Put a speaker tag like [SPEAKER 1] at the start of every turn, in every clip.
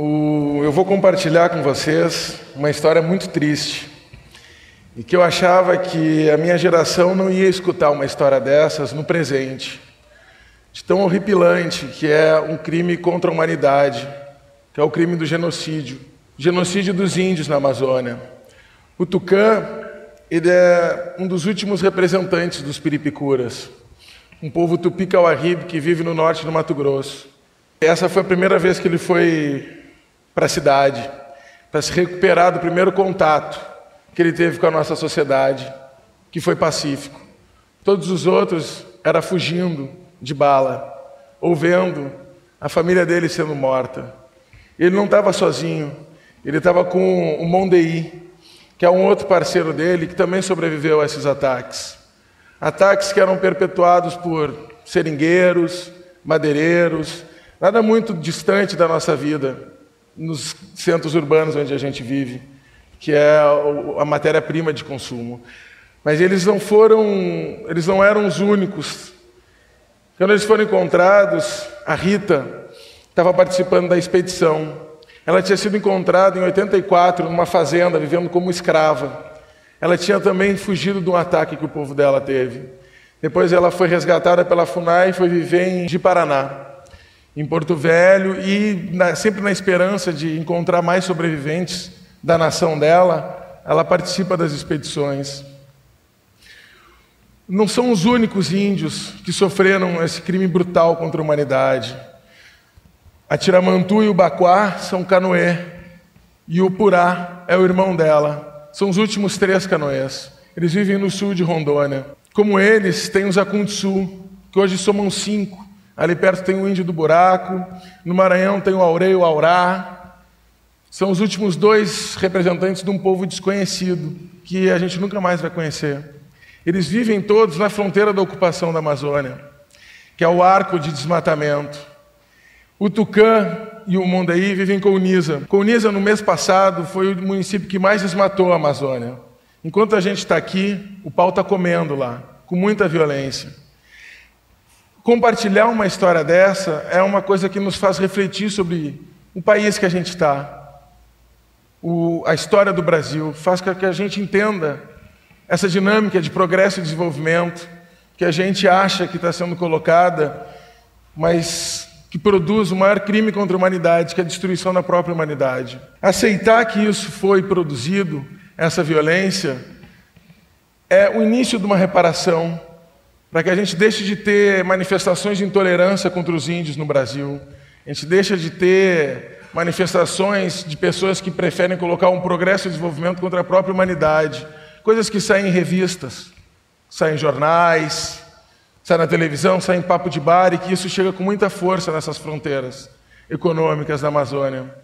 [SPEAKER 1] Eu vou compartilhar com vocês uma história muito triste e que eu achava que a minha geração não ia escutar uma história dessas no presente, de tão horripilante que é um crime contra a humanidade, que é o crime do genocídio dos índios na Amazônia. O Tucã, ele é um dos últimos representantes dos Piripicuras, um povo tupi-cauarribe que vive no norte do Mato Grosso. Essa foi a primeira vez que ele foi para a cidade, para se recuperar do primeiro contato que ele teve com a nossa sociedade, que foi pacífico. Todos os outros era fugindo de bala, ou vendo a família dele sendo morta. Ele não estava sozinho, ele estava com o Mondeí, que é um outro parceiro dele, que também sobreviveu a esses ataques. Ataques que eram perpetuados por seringueiros, madeireiros, nada muito distante da nossa vida, nos centros urbanos onde a gente vive, que é a matéria-prima de consumo. Mas eles não eram os únicos. Quando eles foram encontrados, a Rita estava participando da expedição. Ela tinha sido encontrada em 84 numa fazenda, vivendo como escrava. Ela tinha também fugido de um ataque que o povo dela teve. Depois ela foi resgatada pela FUNAI e foi viver em Ji-Paraná, em Porto Velho, e sempre na esperança de encontrar mais sobreviventes da nação dela, ela participa das expedições. Não são os únicos índios que sofreram esse crime brutal contra a humanidade. A Tiramantu e o Baquá são canoê, e o Purá é o irmão dela. São os últimos 3 canoês. Eles vivem no sul de Rondônia. Como eles, tem os Acuntsú, que hoje somam 5. Ali perto tem o Índio do Buraco, no Maranhão tem o Aurê e o Aurá. São os últimos 2 representantes de um povo desconhecido, que a gente nunca mais vai conhecer. Eles vivem todos na fronteira da ocupação da Amazônia, que é o arco de desmatamento. O Tucã e o Mondeí vivem em Colniza. Colniza, no mês passado, foi o município que mais desmatou a Amazônia. Enquanto a gente está aqui, o pau está comendo lá, com muita violência. Compartilhar uma história dessa é uma coisa que nos faz refletir sobre o país que a gente está. A história do Brasil faz com que a gente entenda essa dinâmica de progresso e desenvolvimento que a gente acha que está sendo colocada, mas que produz o maior crime contra a humanidade, que é a destruição da própria humanidade. Aceitar que isso foi produzido, essa violência, é o início de uma reparação, para que a gente deixe de ter manifestações de intolerância contra os índios no Brasil, a gente deixa de ter manifestações de pessoas que preferem colocar um progresso e desenvolvimento contra a própria humanidade, coisas que saem em revistas, saem em jornais, saem na televisão, saem em papo de bar, e que isso chega com muita força nessas fronteiras econômicas da Amazônia.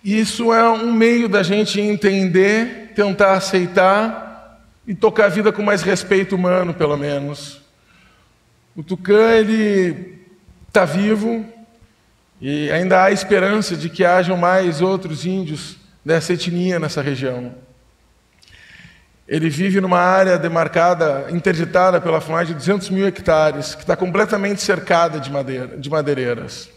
[SPEAKER 1] Isso é um meio da gente entender, tentar aceitar e tocar a vida com mais respeito humano, pelo menos. O Tucã, ele está vivo e ainda há esperança de que hajam mais outros índios dessa etnia nessa região. Ele vive numa área demarcada, interditada pela FUNAI de 200 mil hectares, que está completamente cercada de madeireiras.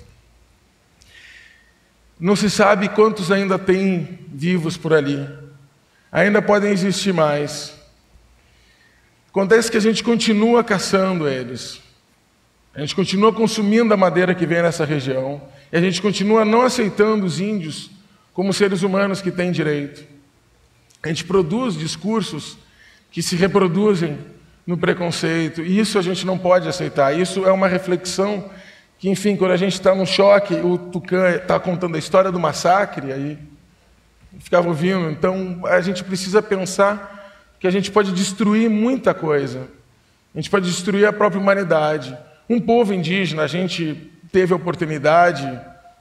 [SPEAKER 1] Não se sabe quantos ainda tem vivos por ali. Ainda podem existir mais. Acontece que a gente continua caçando eles. A gente continua consumindo a madeira que vem nessa região. E a gente continua não aceitando os índios como seres humanos que têm direito. A gente produz discursos que se reproduzem no preconceito. E isso a gente não pode aceitar. Isso é uma reflexão que, enfim, quando a gente está num choque, o Tucã está contando a história do massacre, aí ficava ouvindo. Então, a gente precisa pensar que a gente pode destruir muita coisa. A gente pode destruir a própria humanidade. Um povo indígena, a gente teve a oportunidade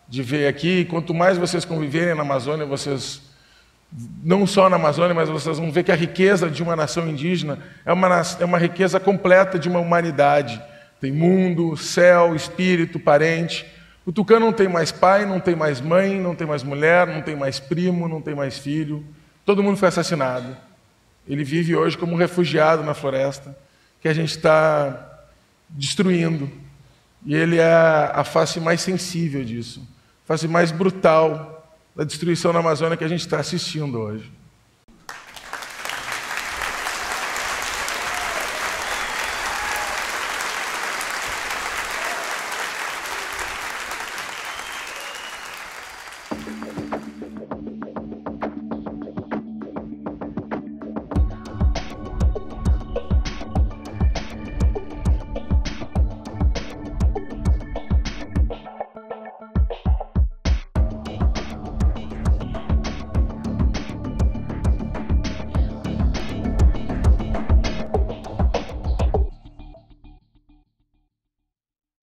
[SPEAKER 1] de ver aqui, quanto mais vocês conviverem na Amazônia, vocês, não só na Amazônia, mas vocês vão ver que a riqueza de uma nação indígena é uma riqueza completa de uma humanidade. Tem mundo, céu, espírito, parente. O Tucã não tem mais pai, não tem mais mãe, não tem mais mulher, não tem mais primo, não tem mais filho. Todo mundo foi assassinado. Ele vive hoje como um refugiado na floresta, que a gente está destruindo. E ele é a face mais sensível disso. fase mais brutal da destruição na Amazônia que a gente está assistindo hoje.